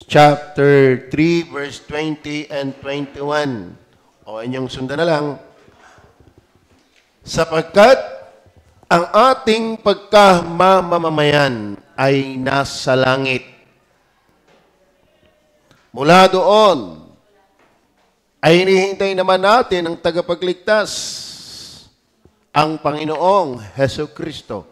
chapter 3, verse 20 and 21. O inyong sundan na lang. Sapagkat ang ating pagkamamamayan ay nasa langit. Mula doon, ay hinihintay naman natin ang tagapagligtas, ang Panginoong Hesukristo,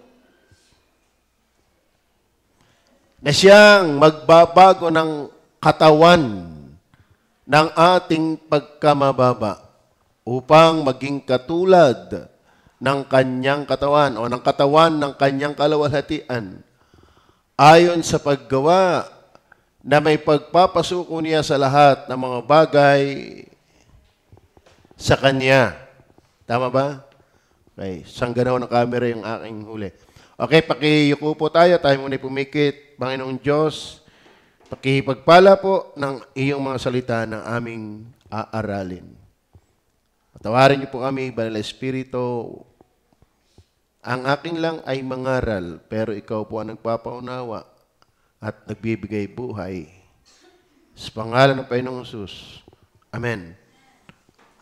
na siyang magbabago ng katawan ng ating pagkamababa upang maging katulad ng kanyang katawan o ng katawan ng kanyang kaluwalhatian ayon sa paggawa na may pagpapasuko niya sa lahat ng mga bagay sa kanya. Tama ba? Okay, sangganaw ng camera yung aking huli. Okay, pakiyuko po tayo. Tayo muna pumikit. Panginoong Diyos, pakipagpala po ng iyong mga salita ng aming aaralin. Patawarin niyo po kami, Banal na Espiritu. Ang akin lang ay mangaral, pero ikaw po ang nagpapaunawa at nagbibigay buhay. Sa pangalan ng Panginoong Jesus. Amen.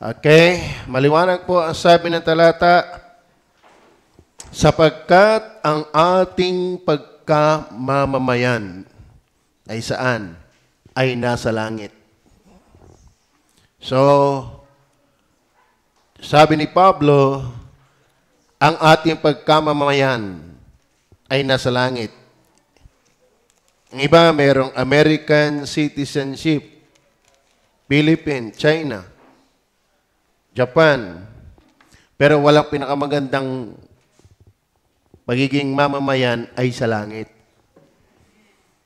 Okay, maliwanag po ang sabi ng talata, sapagkat ang ating pagkamamamayan ay saan? Ay nasa langit. So, sabi ni Pablo, ang ating pagkamamamayan ay nasa langit. Ang iba, mayroong American citizenship, Philippines, China, Japan. Pero walang pinakamagandang pagiging mamamayan ay sa langit.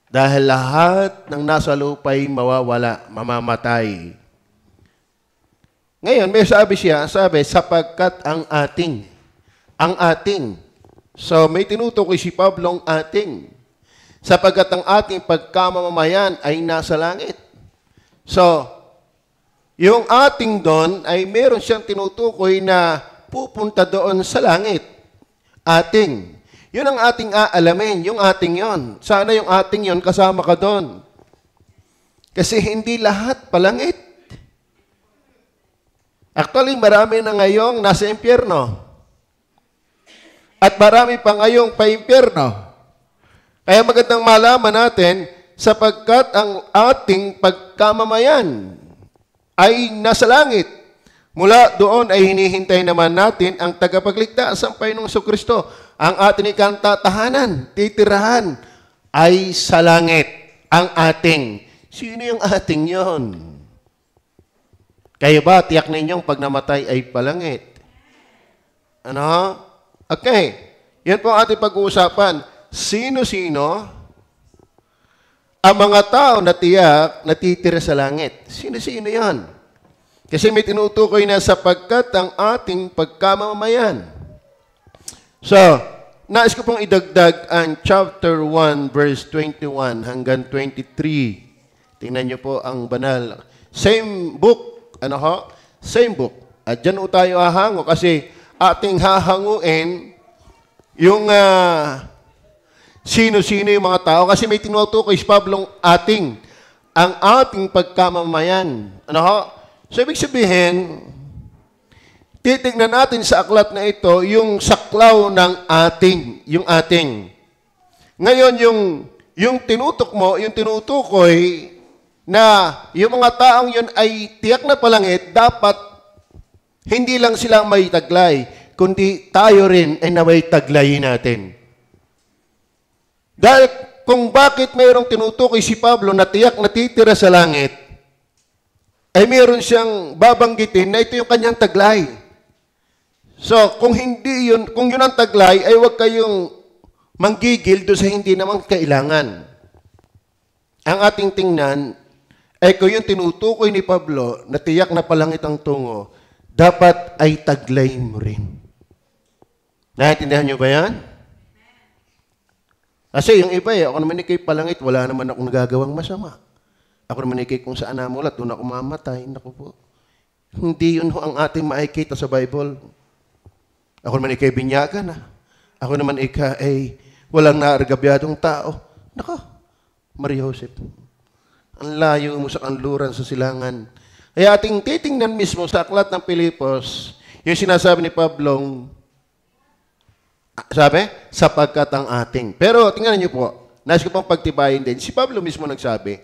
Dahil lahat ng nasa lupa ay mawawala, mamamatay. Ngayon, may sabi siya, sapagkat ang ating. So, may tinutukoy si Pablo ang ating. Sapagkat ang ating pagkamamamayan ay nasa langit. So, yung ating doon ay meron siyang tinutukoy na pupunta doon sa langit. Ating. Yun ang ating aalamin, yung ating yon. Sana yung ating yon kasama ka doon. Kasi hindi lahat palangit. Actually, marami na ngayong nasa impyerno. At marami pa ngayong pa-impyerno. Kaya magandang malaman natin, sapagkat ang ating pagkamamayan ay nasa langit. Mula doon ay hinihintay naman natin ang tagapagligtas, ang Panginoong Jesucristo. Ang ating ikantatahanan, titirahan, ay sa langit. Ang ating. Sino yung ating yon? Kayo ba, tiyak ninyong pag namatay ay palangit? Ano? Okay. Yan po ang ating pag-uusapan. Sino-sino ang mga tao na tiyak natitira sa langit? Sino-sino yan? Kasi may tinutukoy na sapagkat ang ating pagkamamayan. So, nais ko pong idagdag ang chapter 1, verse 21 hanggang 23. Tingnan niyo po ang banal. Same book. Same book. At dyan tayo hahango kasi ating hahanguin yung sino-sino yung mga tao. Kasi may tinutukoy si Pablong ating. Ang ating pagkamamayan. So, ibig sabihin, titignan natin sa aklat na ito yung saklaw ng ating. Yung ating. Ngayon, yung tinutok mo, yung tinutukoy na yung mga taong yun ay tiyak na palangit, dapat hindi lang sila may taglay, kundi tayo rin ay na may taglayin natin. Dahil kung bakit mayroong tinutukoy si Pablo na tiyak natitira sa langit, ay mayroon siyang babanggitin na ito yung kanyang taglay. So, kung yun ang taglay, ay huwag kayong manggigil doon sa hindi naman kailangan. Ang ating tingnan, ay kung yung tinutukoy ni Pablo na tiyak na palangit ang tungo, dapat ay taglay mo rin. Naintindihan niyo ba yan? Kasi yung iba ako naman ikay palangit, wala naman akong nagagawang masama. Ako naman ikay kung saan namulat, doon ako mamatay. Naku po. Hindi yun ang ating makikita sa Bible. Ako naman ikay binyagan. Ako naman ikay walang naargabyadong tao. Naku, Maria Joseph. Ang layo mo sa kanluran sa silangan. Kaya ating titingnan mismo sa aklat ng Pilipos, yung sinasabi ni Pablong, sabi, sapagkat ang ating. Pero tingnan niyo po, nais ko pang pagtibayin din, si Pablo mismo nagsabi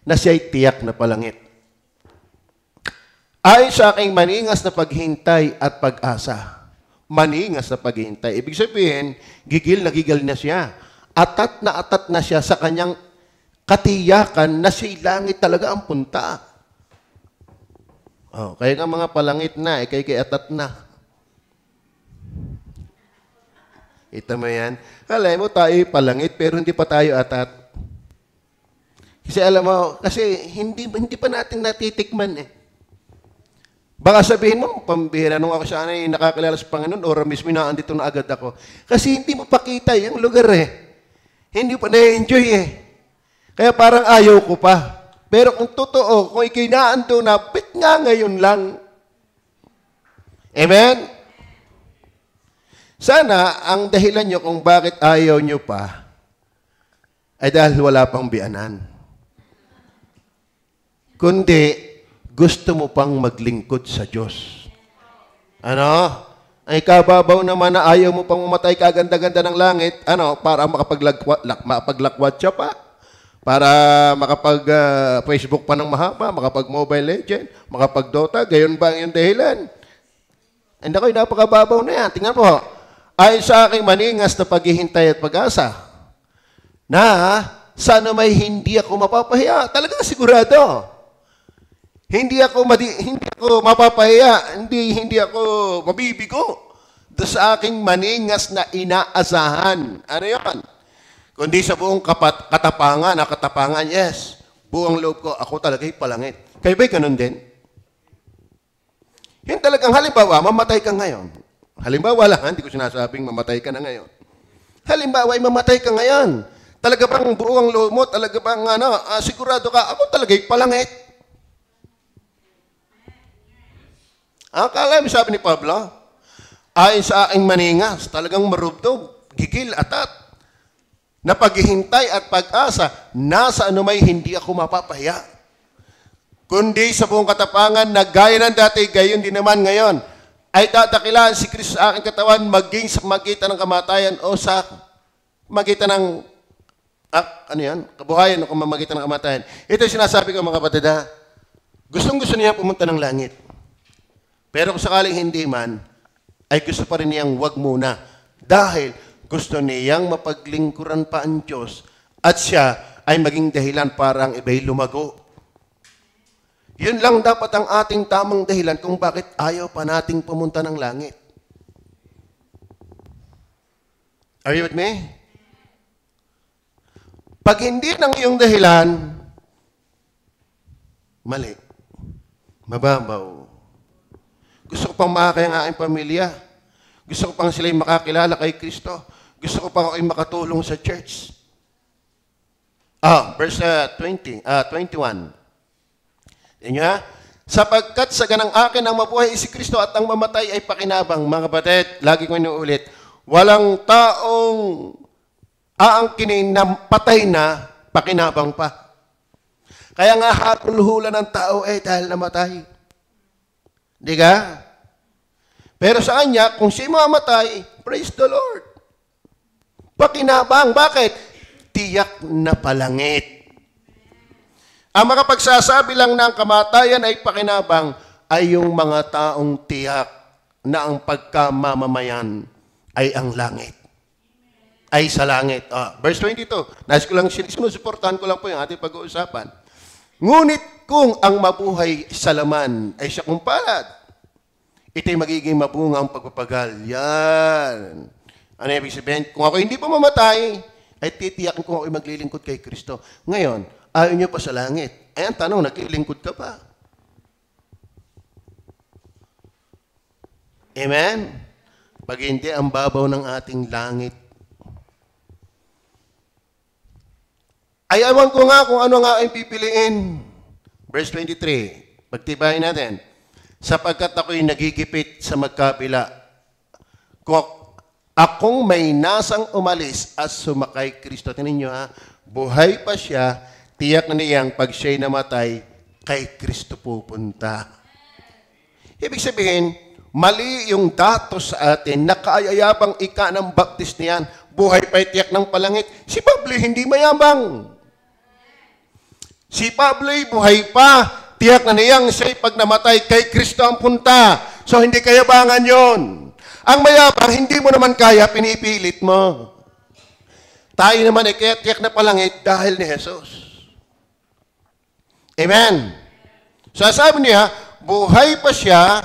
na siya'y tiyak na palangit. Ayon sa aking maningas na paghintay at pag-asa. Maningas na paghintay. Ibig sabihin, gigil na siya. Atat na siya sa kanyang katiyakan na si langit talaga ang punta. Oh, kaya nga mga palangit na, kay atat na. Ito mo yan. Alam mo, tayo palangit, pero hindi pa tayo atat. Kasi alam mo, kasi hindi pa natin natitikman eh. Baka sabihin mo, pambihira, nung ako sana nakakilala sa Panginoon, ora mismo na andito na agad ako. Kasi hindi mo pakita yung lugar eh. Hindi pa na-enjoy eh. Kaya parang ayaw ko pa. Pero kung totoo, kung ikay naando na, bit nga ngayon lang. Amen? Sana, ang dahilan nyo kung bakit ayaw nyo pa, ay dahil wala pang biyanan. Kundi, gusto mo pang maglingkod sa Diyos. Ano? Ay kababaw naman na ayaw mo pang mamatay kaganda-ganda ng langit, para makapaglakwat siya pa. Para makapag-Facebook pa ng mahaba, makapag-Mobile Legend, makapag-Dota, gayon ba ang iyong dahilan? Hindi ko'y napakababaw na yan. Tingnan po, ayon sa aking maningas na paghihintay at pag-asa, na sana may hindi ako mapapahiya. Talagang sigurado. Hindi ako mapapahiya, hindi ako mabibigo doon sa aking maningas na inaasahan. Ano yan? Kundi sa buong katapangan, yes. Buong loob ko, ako talaga'y palangit. Kayo ba'y ganun din? Yung talagang halimbawa, mamatay ka ngayon. Halimbawa lang, hindi ko sinasabing mamatay ka na ngayon. Halimbawa, ay mamatay ka ngayon. Talaga bang buong loob mo, talaga bang sigurado ka, ako talaga'y palangit. Akala mo sabi ni Pablo, ayon sa aking maningas, talagang marubdob, gigil, atat, na paghihintay at pag-asa, nasa may hindi ako mapapahiya. Kundi sa buong katapangan, na gaya ng dati, gayon din naman ngayon, ay tatakilaan si Kristo sa aking katawan, maging sa magitan ng kamatayan o sa magitan ng, kabuhayan o magitan ng kamatayan. Ito yung sinasabi ko mga kapatid, gustong-gusto niya pumunta ng langit. Pero kung sakaling hindi man, ay gusto pa rin niyang wag muna. Dahil gusto niyang mapaglingkuran pa ang Diyos at siya ay maging dahilan para ang iba'y lumago. Yun lang dapat ang ating tamang dahilan kung bakit ayaw pa nating pumunta ng langit. Are you with me? Pag hindi ng iyong dahilan, mali. Mababaw. Gusto ko pang makakaya ang aking pamilya. Gusto ko pang sila'y makakilala kay Kristo. Gusto ko pang ako'y makatulong sa church. Verse 21. Yan sapagkat sa ganang akin ang mabuhay si Kristo at ang mamatay ay pakinabang. Mga kapatid, lagi ko inuulit, walang taong aangkinin na patay na, pakinabang pa. Kaya nga hatulhulan ng tao dahil namatay. Di ka? Pero sa kanya, kung siya mamatay, praise the Lord. Pakinabang. Bakit? Tiyak na palangit. Ang makapagsasabi lang ng kamatayan ay pakinabang ay yung mga taong tiyak na ang pagkamamamayan ay ang langit. Ay sa langit. Verse 22. Nais ko lang, sinusuportahan ko lang po yung ating pag-uusapan. Ngunit kung ang mabuhay sa laman ay siya kung palad, ito'y magiging mabungang pagpapagal. Yan. Ano ibig sabihin? Kung ako hindi pa mamatay, ay titiyakin kung ako'y maglilingkod kay Kristo. Ngayon, ayaw niyo pa sa langit. Ay, ang tanong, naglilingkod ka pa? Amen? Pag hindi, ang babaw ng ating langit. Ay, awan ko nga kung ano nga ay pipiliin. Verse 23. Pagtibayin natin. Sapagkat ako'y nagigipit sa magkabila. Kung akong may nasang umalis at sumakay Kristo. Tingnan niyo buhay pa siya, tiyak na niyang pag siya'y namatay, kay Kristo pupunta. Ibig sabihin, mali yung datos sa atin na kaayayabang ika ng baptist niyan, buhay pa'y tiyak ng palangit. Si Pablo hindi mayabang. Si Pablo'y buhay pa, tiyak na niyang siya'y pag namatay, kay Kristo ang punta. So hindi kayabangan yon. Ang mayabang, hindi mo naman kaya, pinipilit mo. Tayo naman ay kaya tiyak na palangit dahil ni Jesus. Amen. So sabi niya, buhay pa siya,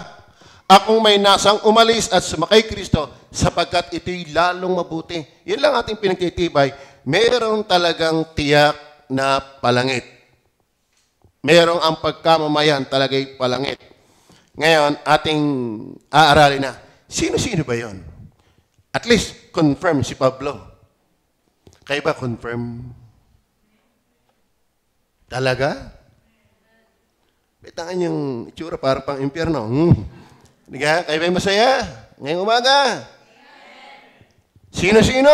akong may nasang umalis at sumakay Kristo, sapagkat ito'y lalong mabuti. Yan lang ating pinagtitibay. Meron talagang tiyak na palangit. Merong ang pagkamamayan talaga'y palangit. Ngayon, ating aaralin na. Sino-sino ba yon? At least, confirm si Pablo. Kayo ba confirm? Talaga? Bitangan yung itsura para pang impyerno. Diga, kayo ba masaya? Ngayong umaga? Sino-sino?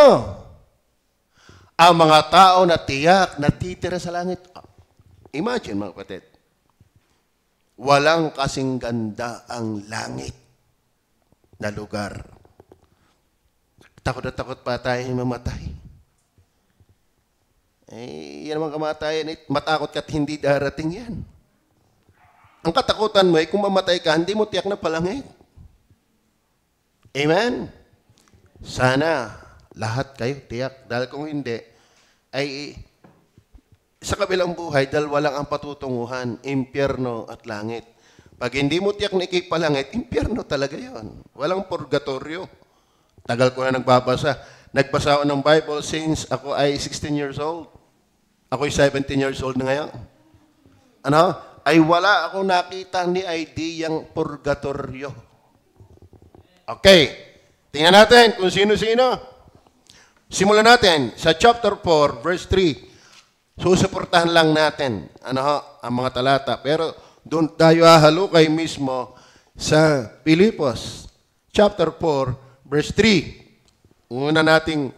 Ang mga tao na tiyak, natitira sa langit. Imagine mga kapatid. Walang kasing ganda ang langit na lugar. Takot na takot pa tayo mamatay. Yan naman kamatayan. Matakot ka't hindi darating yan. Ang katakutan mo ay kung mamatay ka, hindi mo tiyak na palangit. Amen? Sana lahat kayo tiyak. Dahil kung hindi, ay sa kabilang buhay, dahil walang ang patutunguhan, impyerno at langit. Pag hindi mo tiyak na ikipalangit, impyerno talaga yon. Walang purgatorio. Tagal ko na nagbabasa. Nagbasa ako ng Bible since ako ay 16 years old. Ako'y 17 years old na ngayon. Ay wala akong nakita ni ideyang purgatorio. Okay. Tingnan natin kung sino-sino. Simulan natin sa chapter 4, verse 3. Susuportahan lang natin ang mga talata. Pero doon tayo hahalukay mismo sa Pilipos, chapter 4, verse 3. Una nating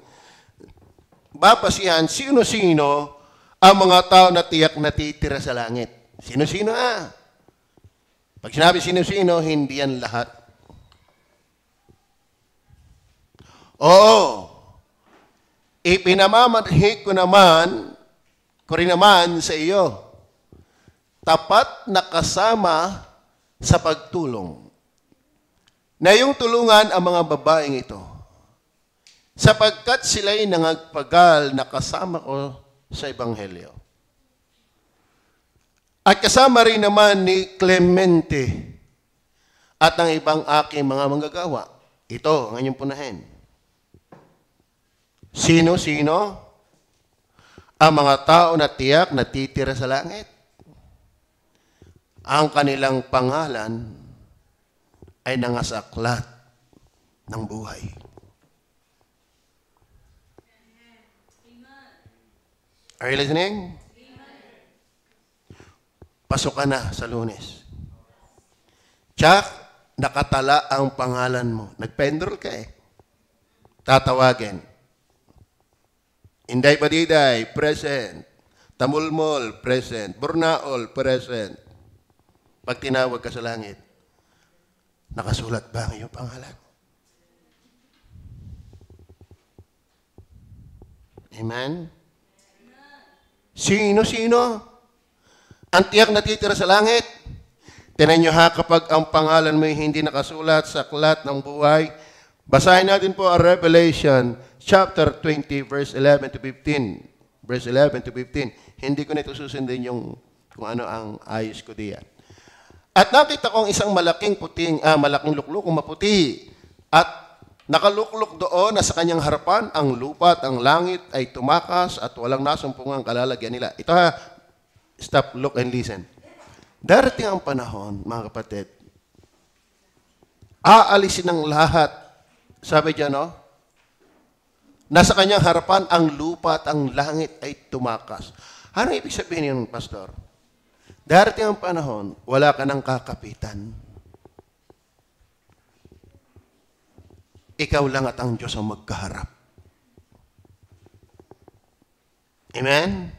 babasihan sino-sino ang mga tao na tiyak natitira sa langit. Sino-sino Pag sinabi sino-sino, hindi yan lahat. Oo. Ipinamamadhi ko rin naman sa iyo. Tapat na kasama sa pagtulong. Na yung tulungan ang mga babaeng ito. Sapagkat sila'y nangagpagal na kasama ko sa Ebanghelyo. At kasama rin naman ni Clemente at ang ibang aking mga manggagawa. Ito ang inyong punahin. Sino-sino? Ang mga tao na tiyak natitira sa langit. Ang kanilang pangalan ay nangasaklat ng buhay. Are you listening? Pasok ka na sa Lunes. Tsak, nakatala ang pangalan mo. Nag-pendrol ka Tatawagin. Inday Badiday, present. Tamulmol, present. Burnaol, present. Pag tinawag ka sa langit, nakasulat ba ang iyong pangalan? Amen? Sino-sino? Ang tiyak natitira sa langit. Tinan nyo kapag ang pangalan mo hindi nakasulat sa aklat ng buhay. Basahin natin po ang Revelation chapter 20 verse 11 to 15. Verse 11 to 15. Hindi ko na ito susundin kung ano ang ayos ko diyan. At nakita kong isang malaking luklukong maputi. At nakalukluk doon na sa kanyang harapan, ang lupa at ang langit ay tumakas at walang nasumpungang kalalagyan nila. Ito stop, look, and listen. Darating ang panahon, mga kapatid, aalisin ng lahat. Sabi dyan, nasa kanyang harapan, ang lupa at ang langit ay tumakas. Ano ibig sabihin yun, Pastor? Darating ang panahon, wala ka ng kakapitan. Ikaw lang at ang Diyos ang magkaharap. Amen?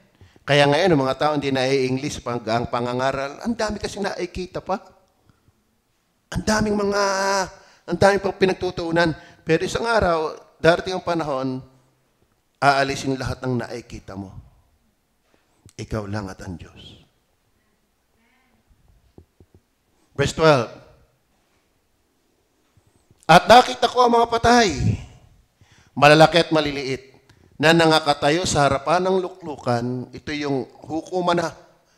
Kaya ngayon, ang mga tao hindi na-English pag ang pangangaral, ang dami kasi nakikita pa. Ang daming pang pinagtutuunan. Pero isang araw, darating ang panahon, aalisin lahat ng nakikita mo. Ikaw lang at ang Diyos. Verse 12. At nakita ko ang mga patay, malalaki at maliliit, na nangakatayo sa harapan ng luklukan. Ito yung hukuman na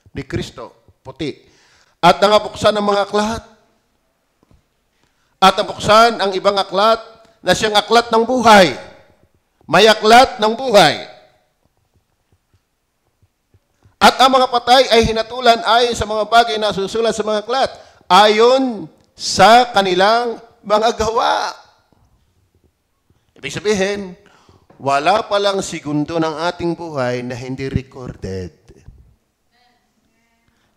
ni Kristo, puti. At nangabuksan ang mga aklat. At nabuksan ang ibang aklat na siyang aklat ng buhay. May aklat ng buhay. At ang mga patay ay hinatulan ayon sa mga bagay na susulat sa mga aklat, ayon sa kanilang mga gawa. Ibig sabihin, wala palang segundo ng ating buhay na hindi recorded.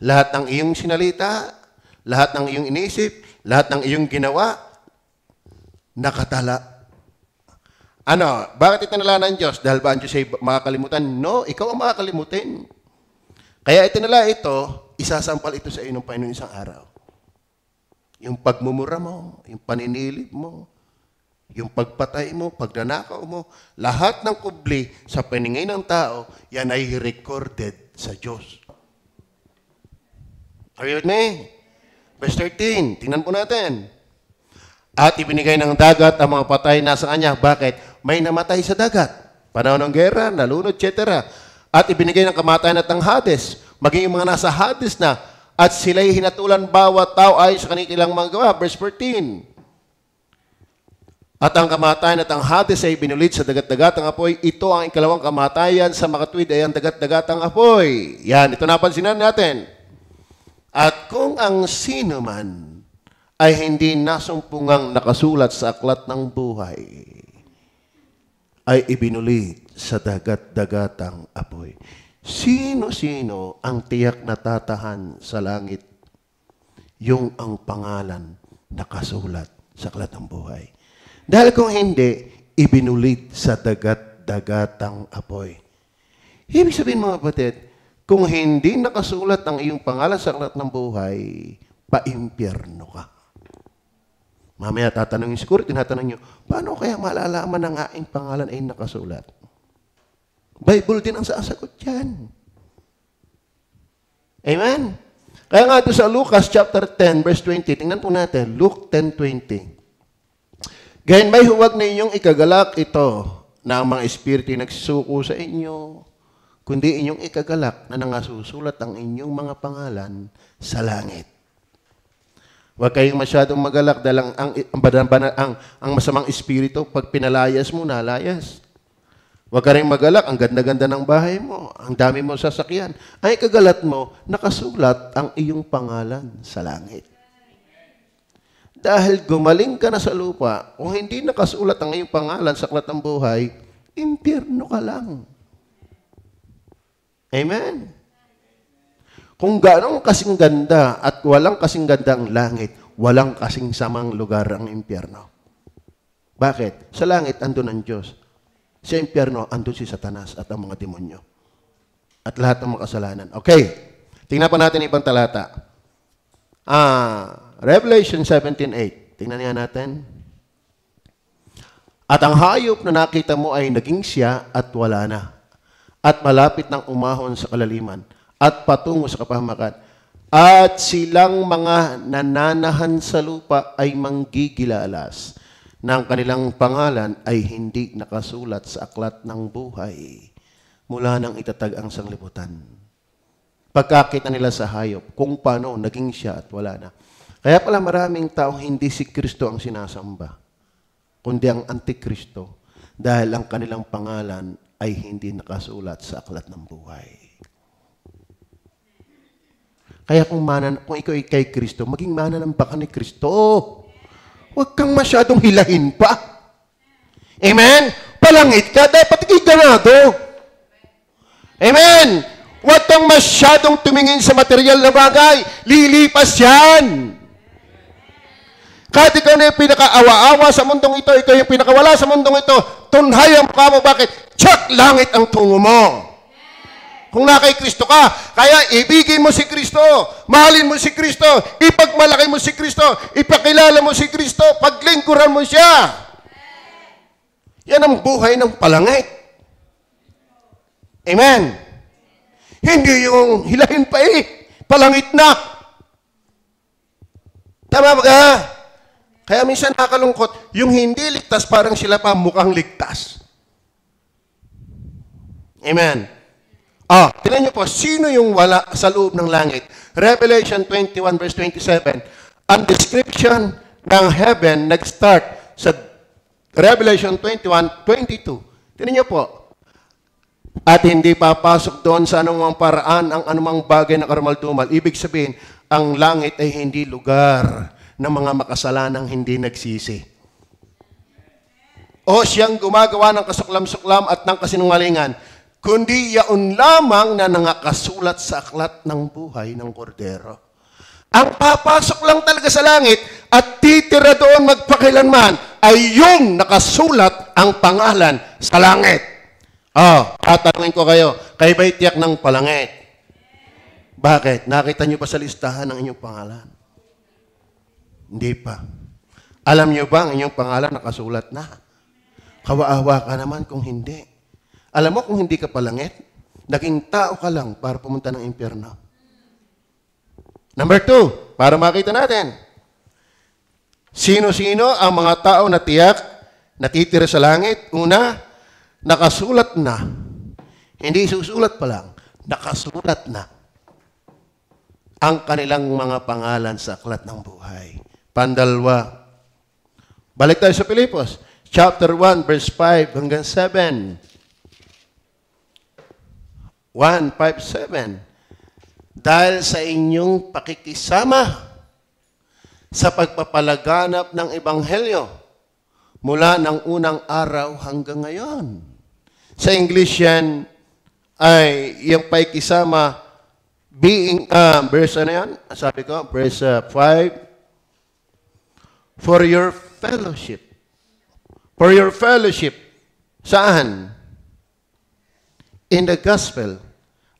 Lahat ng iyong sinalita, lahat ng iyong inisip, lahat ng iyong ginawa, nakatala. Ano? Bakit itinala ng Diyos? Dahil ba ang Diyos ay makakalimutan? No, ikaw ang makakalimutin. Kaya itinala ito, isasampal ito sa iyo ng Panginoon isang araw. Yung pagmumura mo, yung paninilip mo, yung pagpatay mo, pagnanakaw mo, lahat ng kubli sa paningin ng tao, yan ay recorded sa Diyos. Are you with me? Verse 13, tingnan po natin. At ibinigay ng dagat ang mga patay nasa kanya. Bakit? May namatay sa dagat. Panahon ng gera, nalunod, etc. At ibinigay ng kamatayan at ng Hades, maging yung mga nasa Hades na, at sila'y hinatulan bawat tao ayon sa kanilang mga gawa. Verse 14. At ang kamatayan at ang Hades ay binulit sa dagat-dagatang apoy. Ito ang ikalawang kamatayan sa makatwid ay ang dagat-dagatang apoy. Yan, ito napansinan natin. At kung ang sino man ay hindi nasumpungang nakasulat sa aklat ng buhay, ay ibinulit sa dagat-dagatang apoy. Sino-sino ang tiyak na tatahan sa langit? Yung ang pangalan nakasulat sa aklat ng buhay. Dahil kung hindi, ibinulit sa dagat-dagatang apoy. Ibig sabihin mga kapatid, kung hindi nakasulat ang iyong pangalan sa aklat ng buhay, pa-impyerno ka. Mamaya tatanungin siguro, tinatanong nyo, paano kaya malalaman ang aking pangalan ay nakasulat? Bible din ang sasagot yan. Amen? Kaya nga ito sa Lucas chapter 10 verse 20, tingnan po natin, Luke 10:20. Gayon may huwag na inyong ikagalak ito na ang mga espiritu nagsusuko sa inyo, kundi inyong ikagalak na nangasusulat ang inyong mga pangalan sa langit. Huwag kayong masyadong magalak dahil ang masamang espiritu, pag pinalayas mo, nalayas. Huwag ka rin magalak, ang ganda-ganda ng bahay mo, ang dami mo sasakyan. Ay kagalat mo, nakasulat ang iyong pangalan sa langit. Dahil gumaling ka na sa lupa, kung hindi nakasulat ang iyong pangalan sa aklat ng buhay, impyerno ka lang. Amen? Kung gano'ng kasing ganda at walang kasing gandang langit, walang kasing samang lugar ang impyerno. Bakit? Sa langit, andun ang Diyos. Sa impyerno, andun si Satanas at ang mga demonyo. At lahat ng mga kasalanan. Okay. Tingnan pa natin ibang talata. Revelation 17:8. Tingnan niya natin. At ang hayop na nakita mo ay naging siya at wala na. At malapit ng umahon sa kalaliman. At patungo sa kapahamakan. At silang mga nananahan sa lupa ay manggigilalas na ang kanilang pangalan ay hindi nakasulat sa aklat ng buhay mula nang itatag ang sanglibutan. Pagkakita nila sa hayop kung paano naging siya at wala na. Kaya pala maraming tao hindi si Kristo ang sinasamba, kundi ang Antikristo dahil ang kanilang pangalan ay hindi nakasulat sa aklat ng buhay. Kaya kung ikaw ay kay Kristo, maging mananampal ka ni Kristo. Huwag kang masyadong hilahin pa. Amen? Palangit ka, dapat ikay ganado. Amen? Huwag kang masyadong tumingin sa material na bagay. Lilipas yan. Kahit ikaw na yung pinakaawa-awa sa mundong ito, ikaw yung pinakawala sa mundong ito, tunhay ang mukha mo. Bakit? Tsak! Langit ang tungo mo. Kung na kay Kristo ka. Kaya ibigin mo si Kristo. Mahalin mo si Kristo. Ipagmalaki mo si Kristo. Ipakilala mo si Kristo. Paglingkuran mo siya. Yan ang buhay ng palangit. Amen. Hindi yung hilahin pa palangit na. Tama ba ka? Kaya minsan nakalungkot, yung hindi ligtas parang sila pa mukhang ligtas. Amen. Tingnan niyo po, sino yung wala sa loob ng langit? Revelation 21 verse 27. Ang description ng heaven nag-start sa Revelation 21:22. Tingnan niyo po. At hindi papasok doon sa anumang paraan ang anumang bagay na karumaldumal. Ibig sabihin, ang langit ay hindi lugar ng mga makasalanang hindi nagsisi. O siyang gumagawa ng kasuklam-suklam at ng kasinungalingan, kundi yaon lamang na nangakasulat sa aklat ng buhay ng kordero. Ang papasok lang talaga sa langit at titira doon magpakilanman ay yung nakasulat ang pangalan sa langit. Tatanungin ko kayo, kayo ba'y tiyak ng palangit? Bakit? Nakita niyo ba sa listahan ng inyong pangalan? Hindi pa. Alam niyo ba ang inyong pangalan nakasulat na? Kawaawa ka naman kung hindi. Alam mo kung hindi ka palangit, naging tao ka lang para pumunta ng impyerno. Number 2, para makita natin. Sino-sino ang mga tao na tiyak, natitira sa langit? Una, nakasulat na. Hindi susulat pa lang, nakasulat na ang kanilang mga pangalan sa aklat ng buhay. Pandalwa. Balik tayo sa Pilipos, chapter 1, verse 5 hanggang 7. 1:5-7. Dahil sa inyong pakikisama sa pagpapalaganap ng Ebanghelyo mula ng unang araw hanggang ngayon. Sa English yan ay yung pakikisama being, verse ano yan? Sabi ko, verse 5. For your fellowship. For your fellowship. Saan? In the gospel.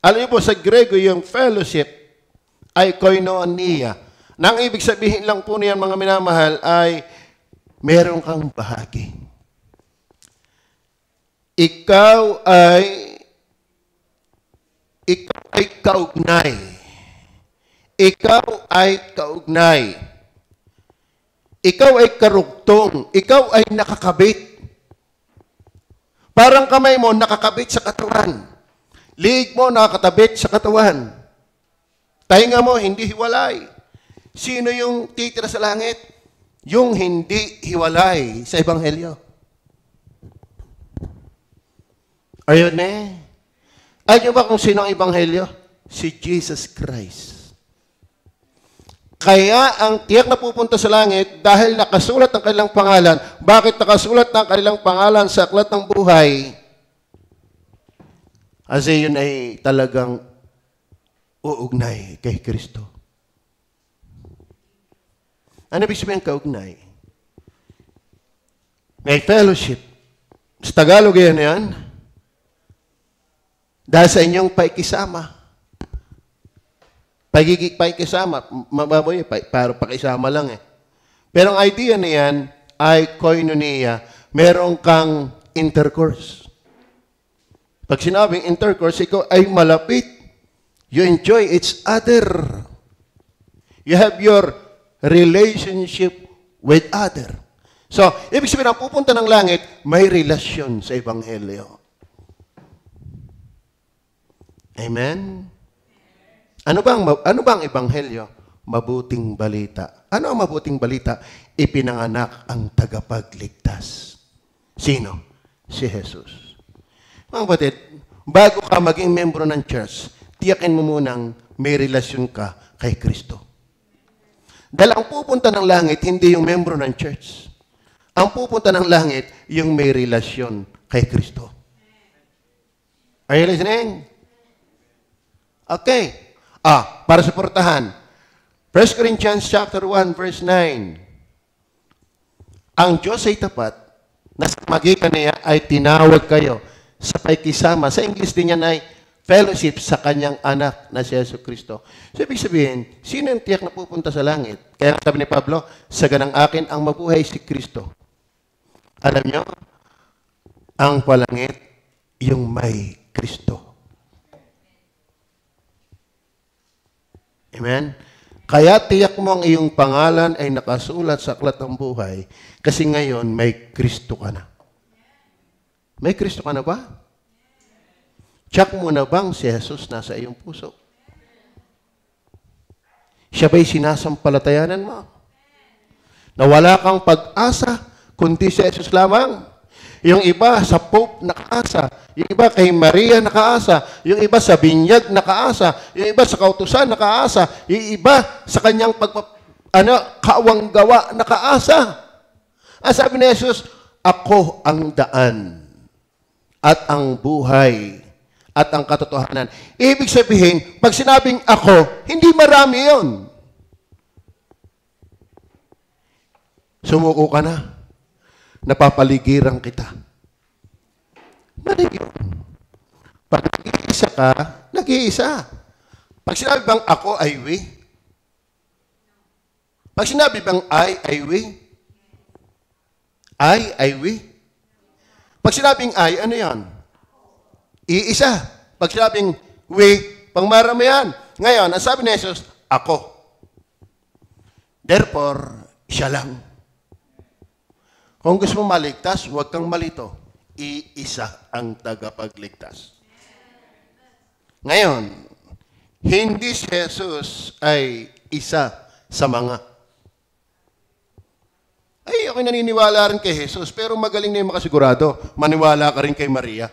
Alam niyo po, sa Grego, yung fellowship ay koinonia. Nang ibig sabihin lang po niyan, mga minamahal, ay meron kang bahagi. Ikaw ay kaugnay. Ikaw ay kaugnay. Ikaw ay karugtong. Ikaw ay nakakabit. Parang kamay mo nakakabit sa katawan. Liig mo nakakatabit sa katawan. Tainga mo hindi hiwalay. Sino yung titira sa langit? Yung hindi hiwalay sa Ebanghelyo. Ayun eh. Alam niyo ba kung sino ang Ebanghelyo? Si Jesus Christ. Kaya ang tiyak na pupunta sa langit dahil nakasulat ang kanilang pangalan. Bakit nakasulat ang kanilang pangalan sa aklat ng buhay? Kasi yun ay talagang uugnay kay Kristo. Ano ibig sabihin kaugnay? May fellowship. Sa Tagalog yan. Dahil sa inyong paikisama. Pagiging pakikisama, mababoy, para pakisama lang eh. Pero ang idea niyan ay koinonia. Meron kang intercourse. Pag sinabing intercourse, ikaw ay malapit. You enjoy each other. You have your relationship with other. So, ibig sabihin, ang pupunta ng langit, may relasyon sa Ebanghelyo. Amen? Ano bang Ebanghelyo? Mabuting balita. Ano ang mabuting balita? Ipinanganak ang tagapagligtas. Sino? Si Jesus. Mga kapatid, bago ka maging membro ng church, tiyakin mo munang may relasyon ka kay Kristo. Dahil ang pupunta ng langit, hindi yung membro ng church. Ang pupunta ng langit, yung may relasyon kay Kristo. Are you listening? Okay. Para suportahan. 1 Corinthians chapter 1, verse 9. Ang Diyos ay tapat, na sa magitan niya ay tinawag kayo sa pakikisama. Sa English din yan ay fellowship sa kanyang anak na si Yesu Kristo. So, ibig sabihin, sino yung tiyak na pupunta sa langit? Kaya sabi ni Pablo, sa ganang akin ang mabuhay si Kristo. Alam nyo, ang palangit, yung may Kristo. Amen? Kaya tiyak mo ang iyong pangalan ay nakasulat sa aklat ng buhay kasi ngayon may Kristo ka na. May Kristo ka na ba? Check mo na bang si Jesus nasa iyong puso? Siya ba'y sinasampalatayanan mo? Na wala kang pag-asa, kundi si Jesus lamang. Yung iba sa Pope nakaasa, yung iba kay Maria nakaasa, yung iba sa binyag nakaasa, yung iba sa kautusan nakaasa, yung iba sa kanyang kawang gawa nakaasa. Ang sabi ni Jesus, ako ang daan at ang buhay at ang katotohanan. Ibig sabihin, pag sinabing ako, hindi marami yon. Sumuko ka na. Napapaligiran kita. Mali yun. Pag nag-iisa ka, nag-iisa. Pag sinabi bang ako ay we? Pag sinabi bang ay we? Ay we? Pag sinabing ay, ano yan? Iisa. Pag sinabing we, pangmaramihan. Ngayon, ang sabi ni Jesus, ako. Therefore, siya lang. Kung gusto mo maligtas, huwag kang malito. Iisa ang tagapagligtas. Ngayon, hindi si Jesus ay isa sa mga. Ay, ako'y naniniwala rin kay Jesus, pero magaling na yung makasigurado. Maniwala ka rin kay Maria.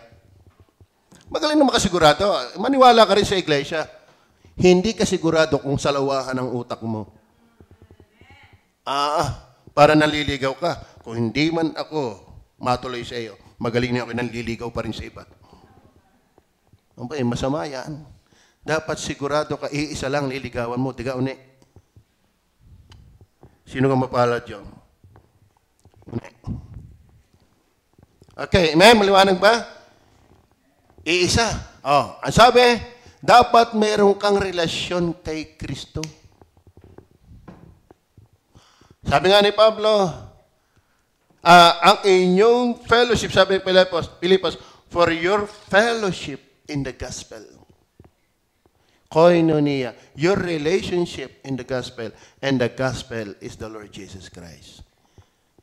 Magaling na makasigurado. Maniwala ka rin sa iglesia. Hindi ka sigurado kung salawahan ang utak mo. Para naliligaw ka. Kung hindi man ako matuloy sa iyo, magaling na ako nanliligaw pa rin sa iba. Masama yan. Dapat sigurado ka, iisa lang liligawan mo. Diga uni. Sino ka mapalad yun? Uni. Okay, amen? Maliwanag ba? Iisa. Ang sabi, dapat mayroon kang relasyon kay Kristo. Sabi nga ni Pablo, ang inyong fellowship, sabi ni Pilipos, for your fellowship in the gospel. Koinonia, your relationship in the gospel, and the gospel is the Lord Jesus Christ.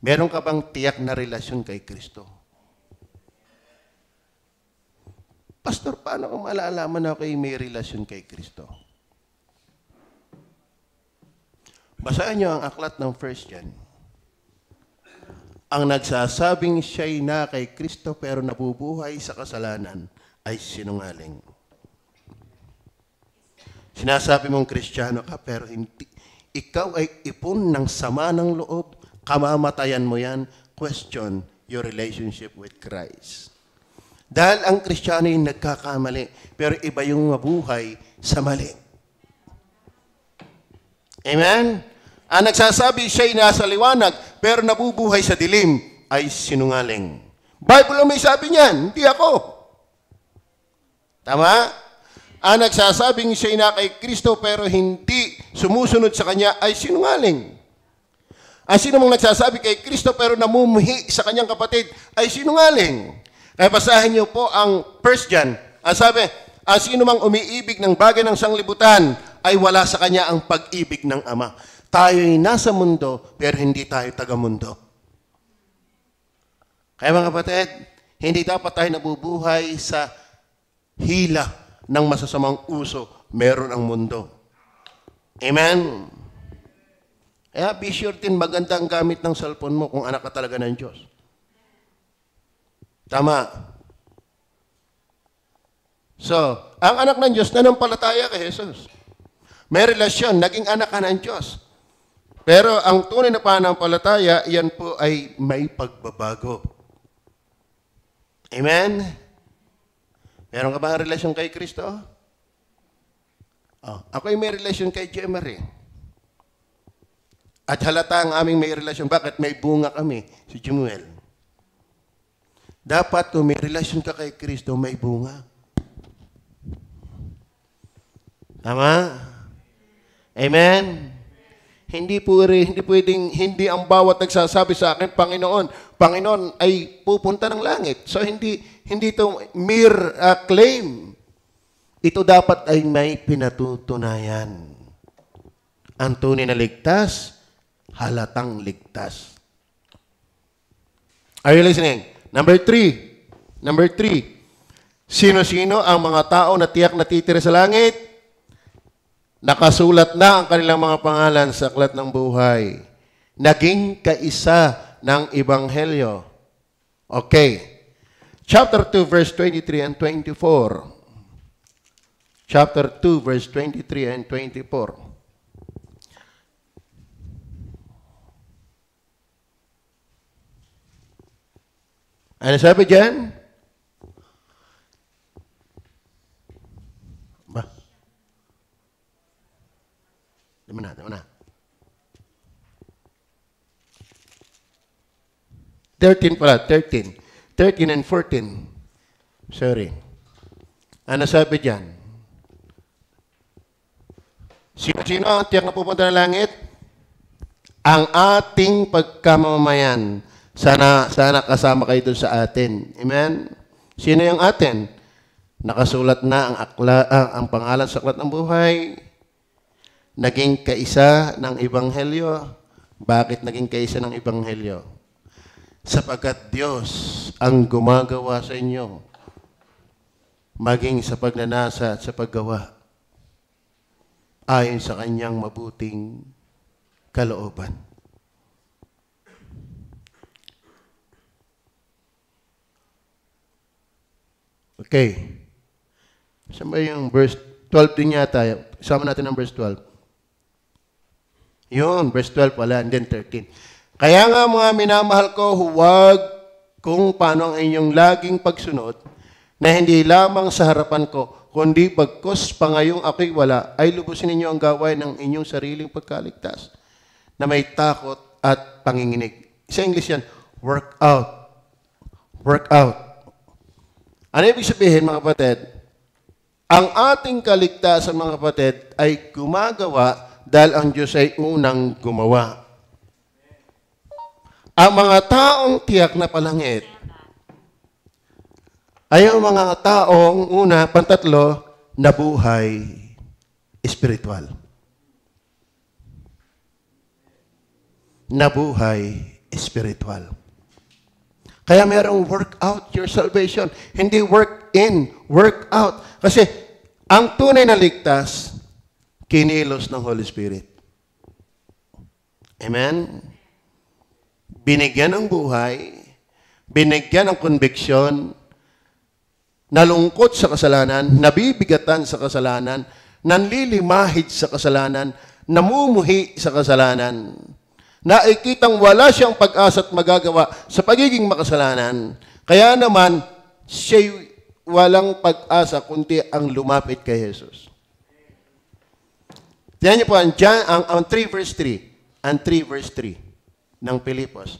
Meron ka bang tiyak na relasyon kay Kristo? Pastor, paano ko malalaman na kayo may relasyon kay Kristo? Basahin niyo ang aklat ng 1 John. Ang nagsasabing siya'y na kay Kristo pero nabubuhay sa kasalanan ay sinungaling. Sinasabi mong Kristiyano ka pero hindi. Ikaw ay ipon ng sama ng loob. Kamamatayan mo yan. Question your relationship with Christ. Dahil ang Kristiyano ay nagkakamali pero iba yung mabuhay sa mali. Amen? Ang nagsasabi siya'y nasa liwanag, pero nabubuhay sa dilim, ay sinungaling. Bible ang may sabi niyan, hindi ako. Tama? Ang nagsasabing siya'y na kay Kristo, pero hindi sumusunod sa Kanya, ay sinungaling. Ang sino mong nagsasabi kay Kristo, pero namumuhi sa kanyang kapatid, ay sinungaling. Kaya basahin niyo po ang 1 John. Ang sabi, ang sino mang umiibig ng bagay ng sanglibutan, ay wala sa Kanya ang pag-ibig ng Ama. Tayo'y nasa mundo, pero hindi tayo taga-mundo. Kaya mga kapatid, hindi dapat tayo nabubuhay sa hila ng masasamang uso. Meron ang mundo. Amen? Kaya be sure din maganda ang gamit ng cellphone mo kung anak ka talaga ng Diyos. Tama. So, ang anak ng Diyos nanampalataya kay Jesus. May relasyon, naging anak ka ng Diyos. Pero ang tunay na pananampalataya, yan po ay may pagbabago. Amen? Meron ka ba ang relasyon kay Kristo? Ako ay may relasyon kay Jemery. At halata ang aming may relasyon. Bakit? May bunga kami, si Jemuel. Dapat kung may relasyon ka kay Kristo, may bunga. Tama? Amen? Hindi pwedeng, hindi ang bawat nagsasabi sa akin, Panginoon ay pupunta ng langit. So, hindi ito mere claim. Ito dapat ay may pinatutunayan. Ang tunay na ligtas, halatang ligtas. Are you listening? Number 3. Sino-sino ang mga tao na tiyak natitira sa langit? Nakasulat na ang kanilang mga pangalan sa aklat ng buhay. Naging kaisa ng Ebanghelyo. Okay. Chapter 2, verse 23 and 24. Chapter 2, verse 23 and 24. Ano sabi dyan? Ba? Di mo na. 13 pala, 13. 13 and 14. Sorry. Ano sabi dyan? Sino ang tiyak na pupunta ng langit? Ang ating pagkamamayan. Sana kasama kayo doon sa atin. Amen? Sino yung atin? Nakasulat na ang pangalan sa aklat ng buhay. Naging kaisa ng Ebanghelyo. Bakit naging kaisa ng Ebanghelyo? Sapagkat Diyos ang gumagawa sa inyo. Maging sa pagnanasa at sa paggawa. Ayon sa kanyang mabuting kalooban. Okay. Saan ba yung verse 12 din yata? Isama natin ang verse 12. Yun, verse 12 pala, and then 13. Kaya nga mga minamahal ko, huwag kung paano ang inyong laging pagsunod na hindi lamang sa harapan ko, kundi bagkus pa ngayong ako'y wala, ay lubusin ninyo ang gawain ng inyong sariling pagkaligtas na may takot at panginginig. Sa English yan, work out. Work out. Ano ibig sabihin, mga kapatid? Ang ating kaligtasan, mga kapatid, ay gumagawa dahil ang Diyos ay unang gumawa. Ang mga taong tiyak na palangit ay ang mga taong pantatlo, nabuhay espiritual. Nabuhay espiritual. Kaya mayroong work out your salvation. Hindi work in, work out. Kasi ang tunay na ligtas, kinilos ng Holy Spirit. Amen? Binigyan ng buhay, binigyan ng conviction, nalungkot sa kasalanan, nabibigatan sa kasalanan, nanlilimahid sa kasalanan, namumuhi sa kasalanan, nakikitang wala siyang pag-asa at magagawa sa pagiging makasalanan. Kaya naman, siya'y walang pag-asa kundi ang lumapit kay Jesus. Tingnan niyo po, ang 3 verse 3, ang 3 verse 3 ng Pilipos.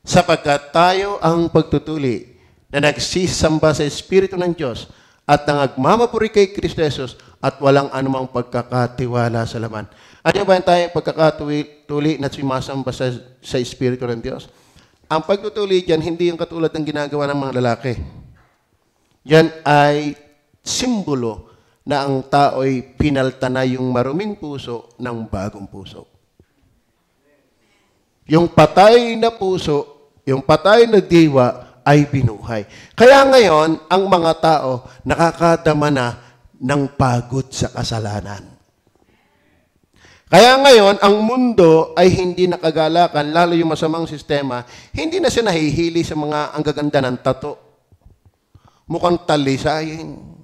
Sapagkat tayo ang pagtutuli na nagsisamba sa Espiritu ng Diyos at nangagmamapuri kay Kristo Jesus at walang anumang pagkakatiwala sa laman. Ano ba tayong pagkakatuli na sumasamba sa Espiritu ng Diyos? Ang pagtutuli dyan, hindi yung katulad ng ginagawa ng mga lalaki. Yan ay simbolo na ang tao'y pinalta na yung maruming puso ng bagong puso. Yung patay na puso, yung patay na diwa ay binuhay. Kaya ngayon, ang mga tao nakakadama na ng pagod sa kasalanan. Kaya ngayon, ang mundo ay hindi nakagalakan, lalo yung masamang sistema, hindi na siya nahihili sa mga ang gaganda ng tato. Mukhang talisayin.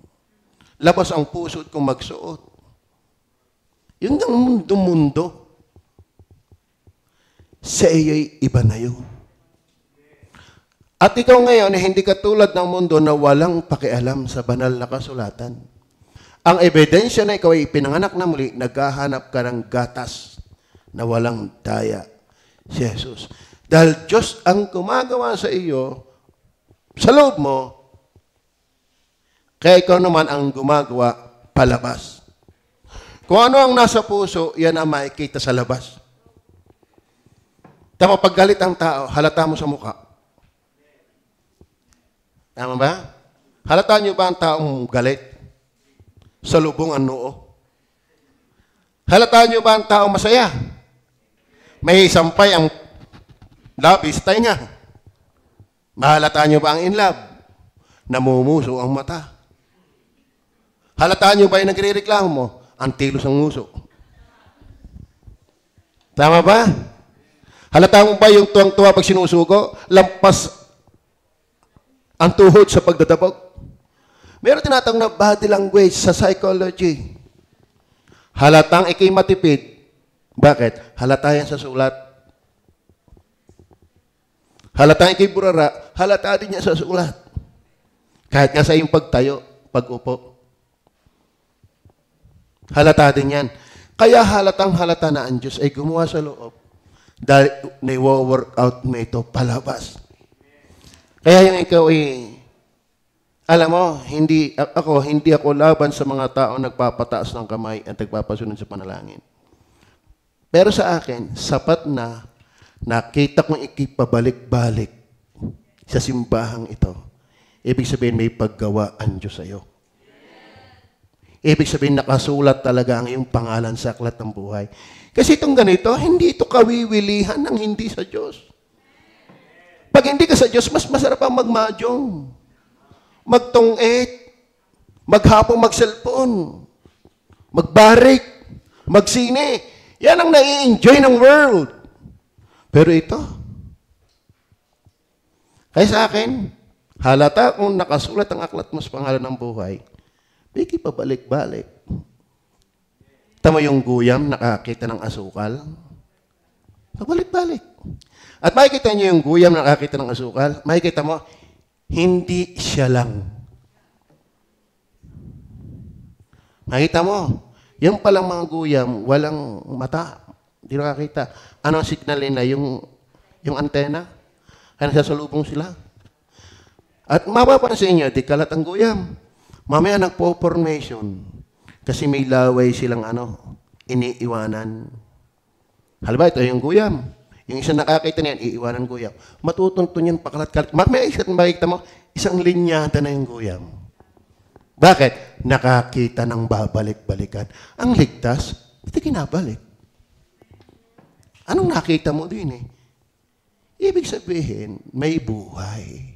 Labas ang puso kung magsuot. Yun ang mundo. Sa iyo'y iba na yun. At ikaw ngayon, hindi katulad ng mundo na walang pakialam sa banal na kasulatan. Ang ebidensya na ikaw ay pinanganak na muli, naghahanap ka ng gatas na walang daya. Si Jesus. Dahil Diyos ang gumagawa sa iyo, sa loob mo, kaya ikaw naman ang gumagawa palabas. Kung ano ang nasa puso, yan ang makikita sa labas. Tama, pag galit ang tao, halata mo sa mukha. Tama ba? Halata nyo ba ang taong galit? Sa lubong ang noo. Halata nyo ba ang taong masaya? May sampay ang labis, tainga. Mahalata nyo ba ang in love? Namumuso ang mata. Halata nyo ba yung nagre-reklamo mo? Ang tilos ng nguso. Tama ba? Halata mo ba yung tuwang-tuwa pag sinusugo? Lampas ang tuhod sa pagdadabog? Meron tinatawag na body language sa psychology. Halatang ikay matipid. Bakit? Halata yan sa sulat. Halatang ikay burara, halata din niya sa sulat. Kahit nga sa iyong pagtayo, pag-upo. Halata din yan. Kaya halatang halata na ang Diyos ay gumawa sa loob. Dahil na-work out mo ito palabas. Kaya yung ikaw alam mo, hindi ako laban sa mga tao nagpapataas ng kamay at nagpapasunod sa panalangin. Pero sa akin, sapat na nakita kong ikipabalik-balik sa simbahang ito. Ibig sabihin may paggawa ang Diyos sa iyo. Ibig sabihin nakasulat talaga ang iyong pangalan sa aklat ng buhay. Kasi itong ganito, hindi ito kawiwilihan ng hindi sa Diyos. Pag hindi ka sa Diyos, mas masarap ang magmadyong, magtong-et, maghapong mag-cellphone, magbarik, magsine. Yan ang nai-enjoy ng world. Pero ito, kaya sa akin, halata kung nakasulat ang aklat mo sa pangalan ng buhay, bigay pabalik-balik. Tama yung guyam, nakakita ng asukal. Pabalik-balik. At makikita niyo yung guyam, nakakita ng asukal, makikita mo, hindi siya lang. Makikita mo, yung palang mga guyam, walang mata. Hindi nakakita. Ano ang signal nila? Yung antena? Kaya nagsasalubong sila. At mapapansin niyo, di kalat ang guyam. Mamaya nagpo-formation. Kasi may laway silang iniiwanan. Halimbawa, ito yung guyam. Yung isang nakakita niyan, iiwanan guyam. Matutuntun yan pakalat-kalat. Mamaya makikita mo, isang linyata na yung guyam. Bakit? Nakakita ng babalik-balikan. Ang ligtas, ito kinabalik. Anong nakita mo din Ibig sabihin, may buhay.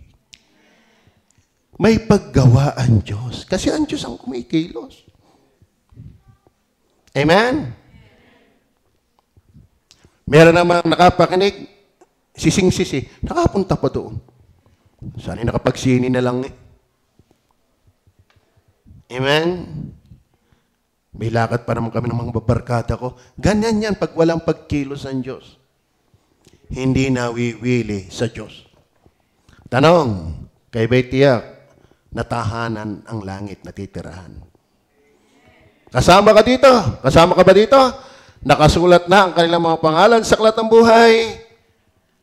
May paggawa ang Diyos. Kasi ang Diyos ang kumikilos. Amen? Meron namang nakapakinig, sising-sisi, nakapunta pa doon. Sana nakapagsini na lang Amen? May lakad pa naman kami ng mga babarkada ko. Ganyan yan pag walang pagkilos ng Diyos. Hindi nawiwili sa Diyos. Tanong, kay Betiyak, natahanan ang langit na titirahan. Kasama ka dito? Kasama ka ba dito? Nakasulat na ang kanilang mga pangalan sa aklat ng buhay.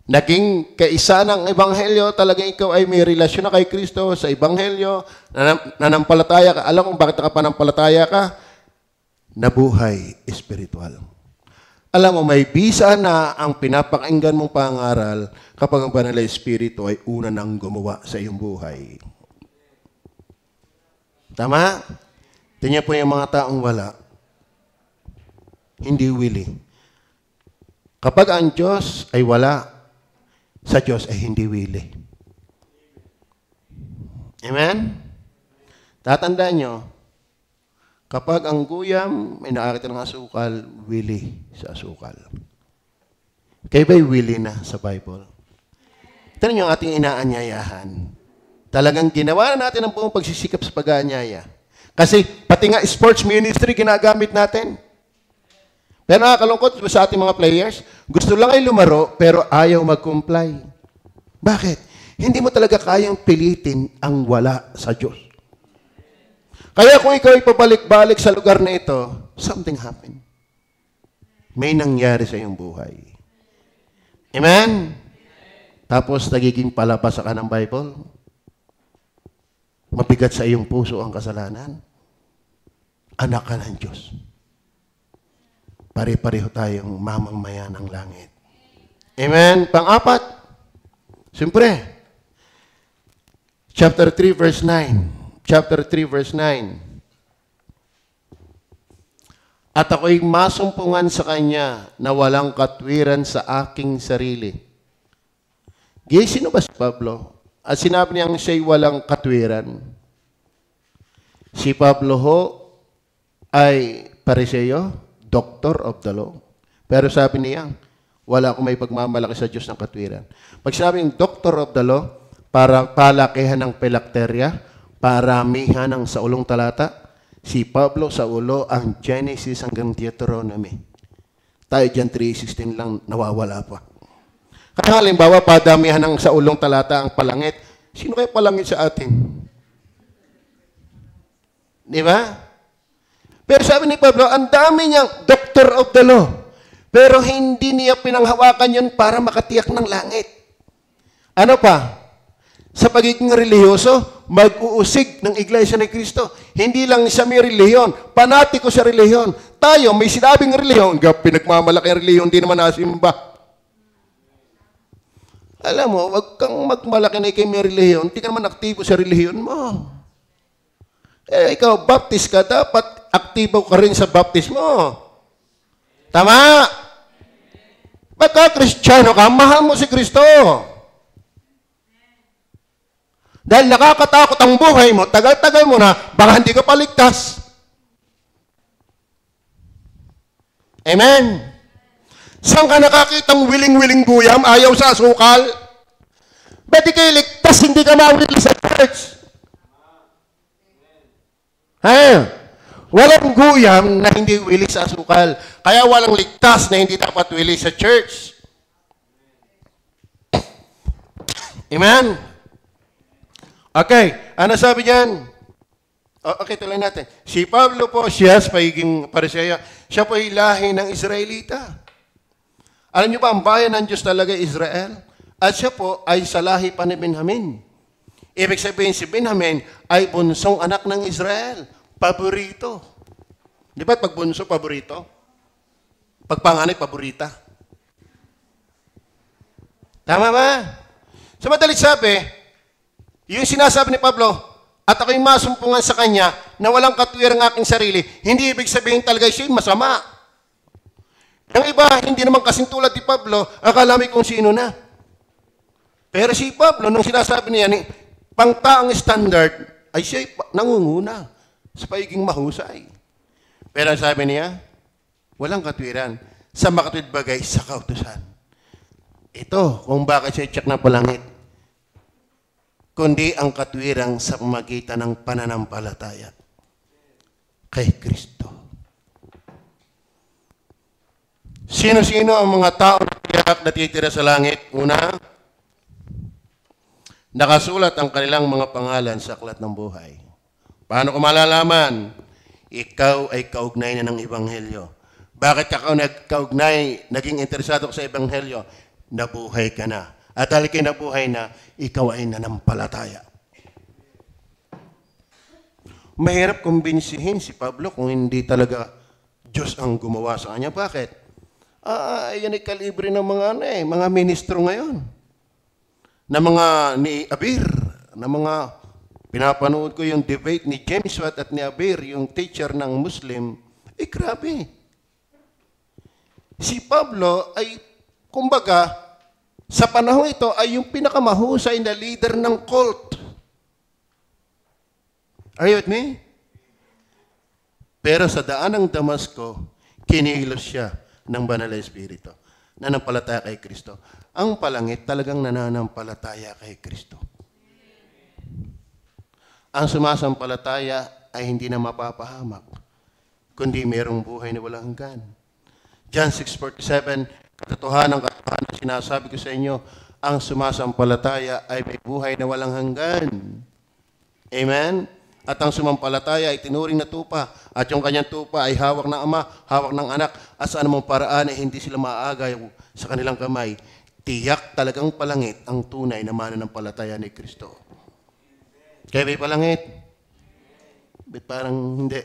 Naging kaisa ng Ebanghelyo, talagang ikaw ay may relasyon na kay Kristo sa Ebanghelyo, nanampalataya ka. Alam kung bakit nakapanampalataya ka? Nabuhay espiritual. Alam mo, may bisa na ang pinapakinggan mong pangaral kapag ang banal na espiritu ay una nang gumawa sa iyong buhay. Tama? Tingnan po yung mga taong wala. Hindi willing. Kapag ang Diyos ay wala, sa Diyos ay hindi willing. Amen? Tatandaan nyo, kapag ang guyam ay nakakita ng asukal, willing sa asukal. Kayo ba'y willing na sa Bible? Ito yung ating inaanyayahan. Talagang ginawa na natin ang buong pagsisikap sa pag-aanyaya. Kasi pati nga sports ministry ginagamit natin. Pero nakakalungkot sa ating mga players, gusto lang ay lumaro, pero ayaw mag-comply. Bakit? Hindi mo talaga kayang pilitin ang wala sa Diyos. Kaya kung ikaw ay pabalik-balik sa lugar na ito, something happened. May nangyari sa iyong buhay. Amen? Tapos nagiging palabas ka ng Bible. Mabigat sa iyong puso ang kasalanan. Anak ka ng Diyos. pare-pareho tayong mamamayan ng langit. Amen? Pang-apat, siyempre, chapter 3 verse 9. Chapter 3 verse 9. At ako'y masumpungan sa Kanya na walang katwiran sa aking sarili. Sino ba si Pablo? At sinabi niyang siya'y walang katwiran. Si Pablo ho ay Pariseo, doctor of the law. Pero sabi niya, wala akong may pagmamalaki sa Diyos ng katwiran. Pag sinabing doctor of the law, para palakihan ng pelakterya, paramihan ng saulong talata, si Pablo sa ulo ang Genesis hanggang Deuteronomy. Tayo dyan 3:16 lang, nawawala pa. Kaya halimbawa, padamihan ng sa ulong talata ang palangit. Sino kayo palangit sa atin? Di ba? Pero sabi ni Pablo, ang dami niyang doctor of the law. Pero hindi niya pinanghawakan yun para makatiyak ng langit. Ano pa? Sa pagiging relihiyoso, mag-uusig ng Iglesia ni Cristo. Hindi lang siya may relihiyon, panatiko sa relihiyon. Tayo, may sinabing relihiyon, pinagmamalaki ang relihiyon, hindi naman nasimba. Alam mo, wag kang magmalaki na ikay may relihiyon, hindi ka naman aktibo sa relihiyon mo. Ikaw, baptist ka, dapat aktibo ka rin sa baptismo. Tama? Pagka Kristiyano ka, mahal mo si Kristo. Dahil nakakatakot ang buhay mo, tagal-tagal mo na, baka hindi ka paligtas. Amen? Saan ka nakakitang wiling-wiling guyam, ayaw sa asukal? Ba't di kayo ligtas, hindi ka mawili sa church? Walang guyam na hindi willing sa asukal. Kaya walang ligtas na hindi dapat willing sa church. Amen? Okay, ano sabi niyan? Okay, tuloy natin. Si Pablo po, siya sa pagiging Pariseo, siya po ay lahi ng Israelita. Alam niyo ba, ang bayan ng Diyos talaga Israel? At siya po ay sa lahi pa ni Benjamin. Ibig sabihin si Benjamin ay bunsong anak ng Israel. Paborito. Di ba pag bunso, paborito? Pag panganay, paborita. Tama ba? Sa madalit sabi, yung sinasabi ni Pablo, at ako'y masumpungan sa Kanya na walang katwirang aking sarili, hindi ibig sabihin talaga siya masama. Yung iba, hindi naman kasing tulad ni Pablo, akala mo kung sino na. Pero si Pablo, nung sinasabi niya, pangtaang standard, ay siya nangunguna sa pagiging mahusay. Pero sabi niya, walang katwiran sa makatwid bagay sa kautusan. Ito, kung bakit siya check ng palangit. Kundi ang katwirang sa pamagitan ng pananampalataya kay Kristo. Sino-sino ang mga tao na tiyak na titira sa langit? Una, nakasulat ang kanilang mga pangalan sa aklat ng buhay. Paano ko malalaman? Ikaw ay kaugnay na ng Ebanghelyo. Bakit ka nagkaugnay, naging interesado ka sa Ebanghelyo? Nabuhay ka na. At dahil kayo nabuhay na, ikaw ay nanampalataya. Mahirap kumbinsihin si Pablo kung hindi talaga Diyos ang gumawa sa kanya. Bakit? Yan ay kalibre ng mga ministro ngayon. Na mga ni Abir, na mga pinapanood ko yung debate ni James Watt at ni Abir, yung teacher ng Muslim, grabe. Si Pablo ay, kumbaga, sa panahon ito ay yung pinakamahusay na leader ng cult. Are you with me? Pero sa daan ng Damasco, kinilos siya ng Banal na Espiritu. Nanampalataya kay Kristo. Ang palangit talagang nananampalataya kay Kristo. Ang sumasampalataya ay hindi na mapapahamak, kundi mayroong buhay na walang hanggan. John 6:47, katotohanan sinasabi ko sa inyo, ang sumasampalataya ay may buhay na walang hanggan. Amen? At ang sumampalataya ay tinuring na tupa, at yung kanyang tupa ay hawak ng Ama, hawak ng Anak, at sa anumang paraan ay hindi sila maaagaw sa kanilang kamay. Tiyak talagang palangit ang tunay na mananampalataya ni Kristo. Kaya may palangit? Ba't parang hindi?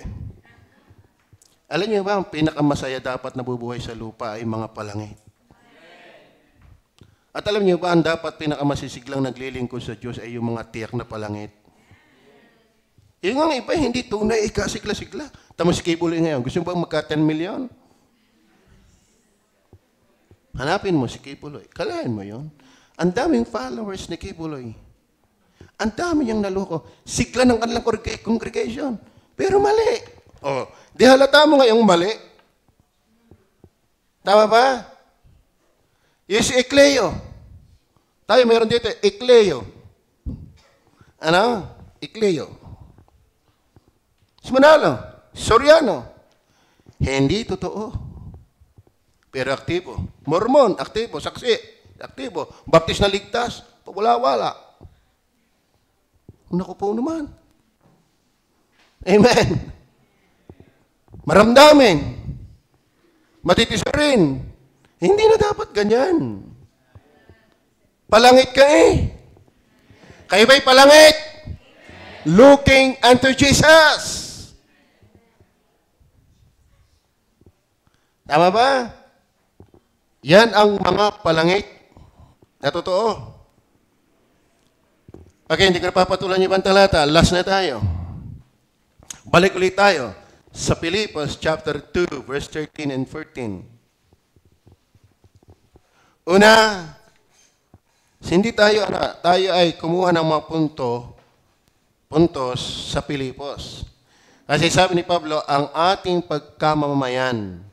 Alam niyo ba, ang pinakamasaya dapat nabubuhay sa lupa ay mga palangit. At alam niyo ba, ang dapat pinakamasisigang naglilingkod sa Diyos ay yung mga tiyak na palangit. Yung ang iba, hindi tunay, ikasigla-sigla. Tama si Kibuloy ngayon, gusto mo bang magka 10 million? Hanapin mo si Kibuloy. Kalahin mo yon. Ang daming followers ni Kibuloy. Ang dami niyang naloko. Sigla ng kanilang congregation. Pero mali. Oh, di halata mo ngayong mali. Tama ba? Yung si Ecleo. Tayo mayroon dito, Ecleo. Ano? Ecleo. Si Manalo, Soriano. Hindi totoo. Pero aktibo. Mormon, aktibo. Saksi, aktibo. Baptist na ligtas, wala-wala. Naku po naman. Amen. Maramdamin. Matitisarin. Hindi na dapat ganyan. Palangit ka eh. Kayo ba'y palangit? Looking unto Jesus. Tama ba? Yan ang mga palangit na totoo. Okay, hindi ko napapatulan yung ibang talata. Last na tayo. Balik ulit tayo sa Filipos chapter 2, verse 13 and 14. Una, hindi tayo, tayo ay kumuha ng mga puntos sa Filipos. Kasi sabi ni Pablo, ang ating pagkamamayan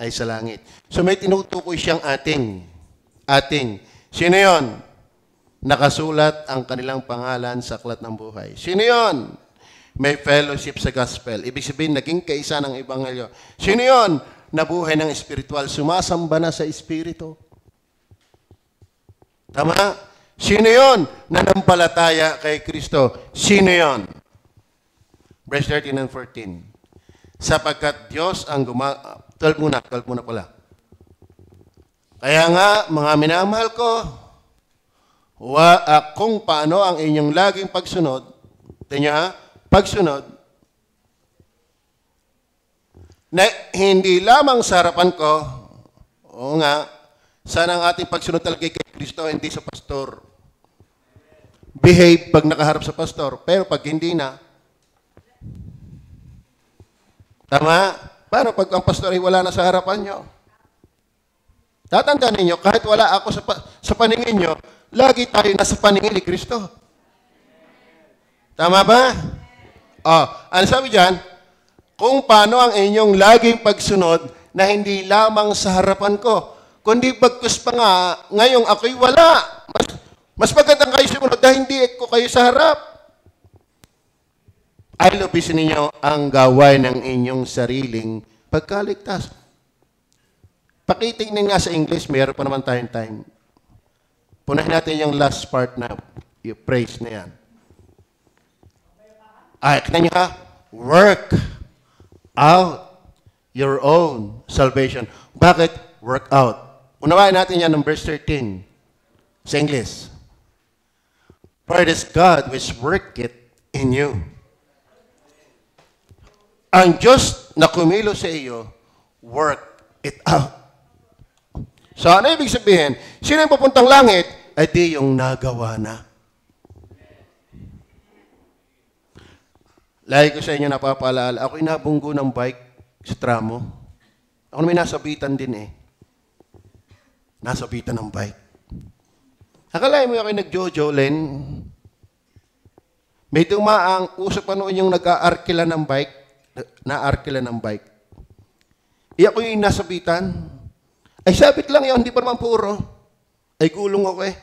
ay sa langit. So may tinutukoy siyang ating. Sino yon? Nakasulat ang kanilang pangalan sa aklat ng buhay. Sino yon? May fellowship sa gospel. Ibig sabihin, naging kaisa ng ebanghelyo. Sino yon? Nabuhay ng espiritual. Sumasamba na sa espiritu. Tama? Sino yon? Nanampalataya kay Kristo. Sino yon? Verse 13 and 14. Sapagkat Diyos ang 12 muna pala. Kaya nga, mga minamahal ko, kung paano ang inyong laging pagsunod, pagsunod, na hindi lamang sa harapan ko, oo nga, sana ang ating pagsunod talaga kay Kristo, hindi sa pastor. Behave pag nakaharap sa pastor, pero pag hindi na, tama? Paano pag ang pastor ay wala na sa harapan nyo? Tatandaan ninyo, kahit wala ako sa paningin nyo, lagi tayo nasa paningin ni Kristo. Tama ba? Ano sabi dyan? Kung paano ang inyong laging pagsunod na hindi lamang sa harapan ko, kundi bagkus pa nga, ngayong ako'y wala. Mas magandang kayo sumunod dahil hindi ko kayo sa harap. Ay lubisin ninyo ang gawain ng inyong sariling pagkaligtas. Pakitingnan nga sa English, mayroon pa naman tayong time. Punahin natin yung last part na, yung praise na yan. Kita nyo ha? Work out your own salvation. Bakit? Work out. Unawain natin yan ng verse 13 sa English. For it is God which worketh in you. Ang Diyos na kumilo sa iyo, work it out. So, ano ibig sabihin? Sino yung papuntang langit? Ay di yung nagawa na. Lagi ko sa inyo napapaalala, ako'y nabunggo ng bike sa tramo. Ako may nasabitan din eh. Nasabitan ng bike. Akalain mo ako'y nag-jojo-len. May dumaang, uso pa noon yung nag-aarkila ng bike. Na-arkila ng bike. Iyak ko yung nasabitan. Ay, sabit lang yun, hindi pa naman puro. Ay, gulong ako eh.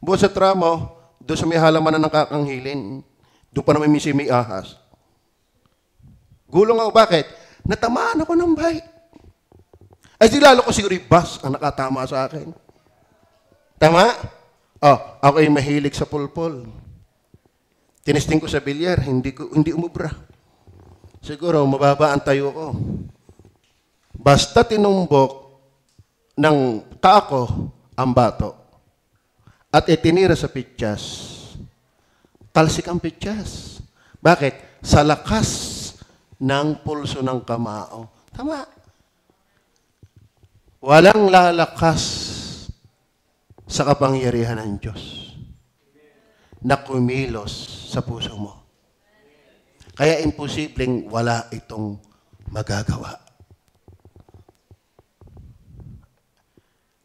Buwan sa tramo, doon sa may halaman na nakakanghilin. Doon pa naman may ahas. Gulong ako, bakit? Natamaan ako ng bike. Ay, di lalo ko siguro yung bus ang nakatama sa akin. Tama? Ako ay mahilig sa pulpol. Tinesting ko sa bilyar, hindi umubra. Siguro, mababa ang tayo ko. Basta tinumbok ng kako ang bato at itinira sa pityas, talsik ang pityas. Bakit? Sa lakas ng pulso ng kamao, Tama. Walang lalakas sa kapangyarihan ng Diyos na kumilos sa puso mo. Kaya imposibleng wala itong magagawa.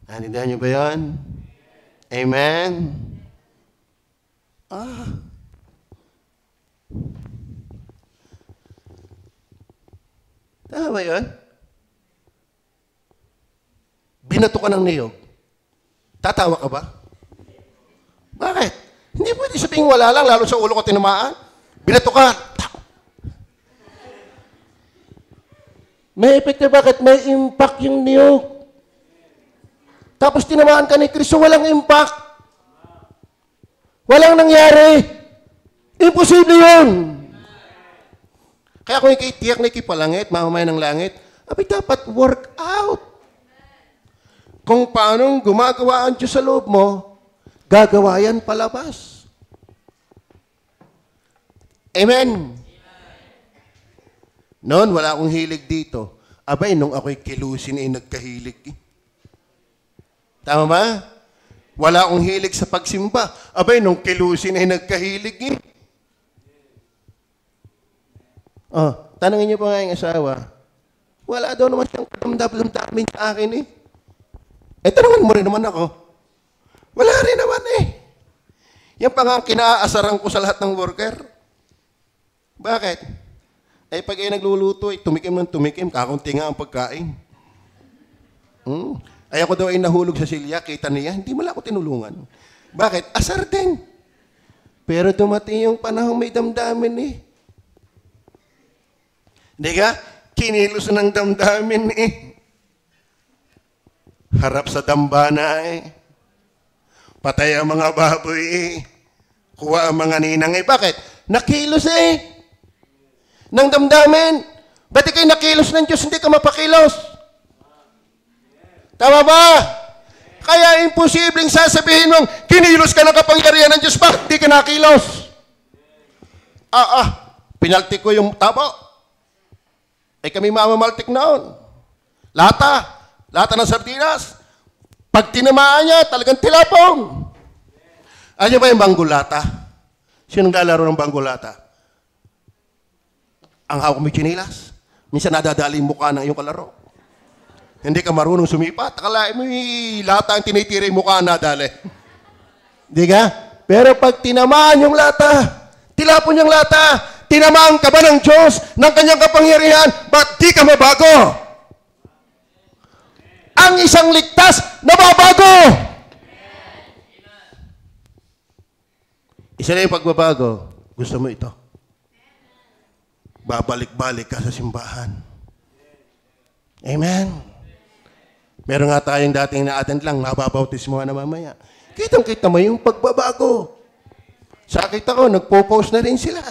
Nanindihan niyo ba yan? Amen? Tama ba yun? Binato ka ng niyog. Tatawa ka ba? Bakit? Hindi pwede sabihin wala lang, lalo sa ulo ko tinamaan. Binato ka. May epekto, bakit? May impact yung niyog. Tapos tinamaan ka ni Kristo, walang impact. Walang nangyari. Imposible yun. Kaya kung ikitiyak na ikipalangit, mamamay ng langit, dapat work out. Kung paano gumagawa ang Diyos sa loob mo, gagawa yan palabas. Amen? Noon, wala akong hilig dito. Abay, nung ako'y kilusin ay nagkahilig. Tama ba? Wala akong hilig sa pagsimba. Abay, nung kilusin ay nagkahilig. Tanungin niyo pa nga yung asawa. Wala daw naman siyang damdamin sa akin tanungan mo rin naman ako. Wala rin naman Yan pa nga kinaasaran ko sa lahat ng worker. Bakit? Pag nagluluto, tumikim ng tumikim, kakunti nga ang pagkain. Ako daw ay nahulog sa silya, kita niya, hindi mo lang ako tinulungan. Bakit? Asar din. Pero dumating yung panahon may damdamin Hindi ka? Kinilos ng damdamin Harap sa dambana Patay ang mga baboy Kuha ang mga ninang Bakit? Nakilos ng damdamin. Ba't ikay nakilos ng Diyos, hindi ka mapakilos? Tama ba? Kaya imposibleng sasabihin mong kinilos ka ng kapangyarihan ng Diyos, bakit hindi ka nakilos? Pinaltik ko yung tabo. Kami mamamaltik noon. Lata ng sardinas. Pag tinamaan niya, talagang tilapong. Alam niyo ba yung banggulata? Sino naglalaro ng banggulata? Ang hawak mo chinilas. Minsan nadadali yung mukha ng iyong kalaro. Hindi ka marunong sumipat. Akalain mo yung lata ang tinitira yung mukha nadali. Di ka? Pero pag tinamaan yung lata, tilapon yung lata, tinamaan ka ba ng Diyos, ng kanyang kapangyarihan, ba't di ka mabago? Ang isang ligtas, nababago! Isa na yung pagbabago. Gusto mo ito? Babalik-balik ka sa simbahan. Amen? Meron nga tayong dating na-attend lang, nababautismo na mamaya. Kitang-kita mo yung pagbabago. Sakit ako, nagpo-post na rin sila.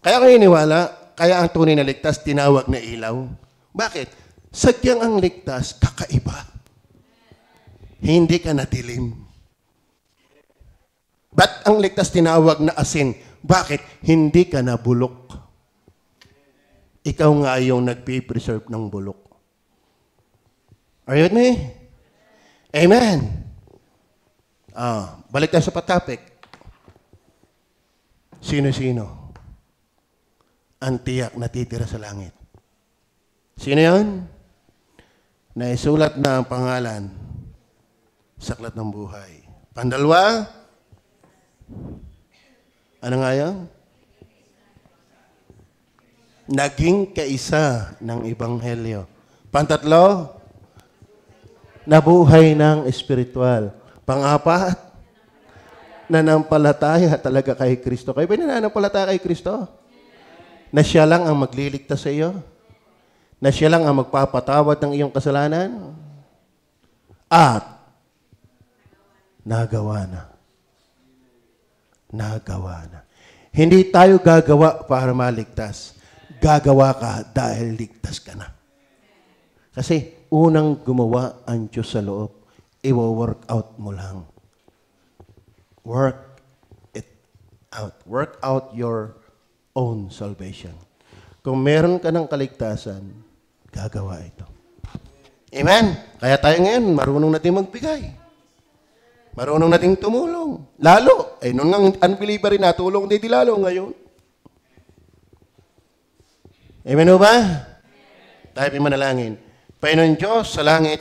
Kaya kayo iniwala, kaya ang tunay na ligtas, tinawag na ilaw. Bakit? Sadyang ang ligtas, kakaiba. Hindi ka natilim. Ba't ang ligtas tinawag na asin? Bakit? Hindi ka na bulok. Ikaw nga yung nagpipreserve ng bulok. Are you with me? Amen. Balik tayo sa patapik. Sino-sino ang tiyak natitira sa langit? Sino yun? Naisulat na ang pangalan sa aklat ng buhay. Pandalwa, ano nga yun? Naging kaisa ng Ebanghelyo. Pantatlo, nabuhay ng espiritual. Pang-apat, nanampalataya talaga kay Kristo. Kayo ba nananampalataya kay Kristo? Na siya lang ang magliligtas sa iyo? Na siya lang ang magpapatawad ng iyong kasalanan? At nagawa na. Nagawa na. Hindi tayo gagawa para maligtas. Gagawa ka dahil ligtas ka na. Kasi unang gumawa ang Diyos sa loob, i-work out mo lang. Work it out. Work out your own salvation. kung meron ka ng kaligtasan, gagawa ito. Amen? Kaya tayo ngayon, marunong natin magbigay. Marunong nating tumulong. Lalo, noon nga unbeliever rin natulong, di lalo ngayon. Amen o ba? Tayo manalangin. Panginoon Diyos, sa langit,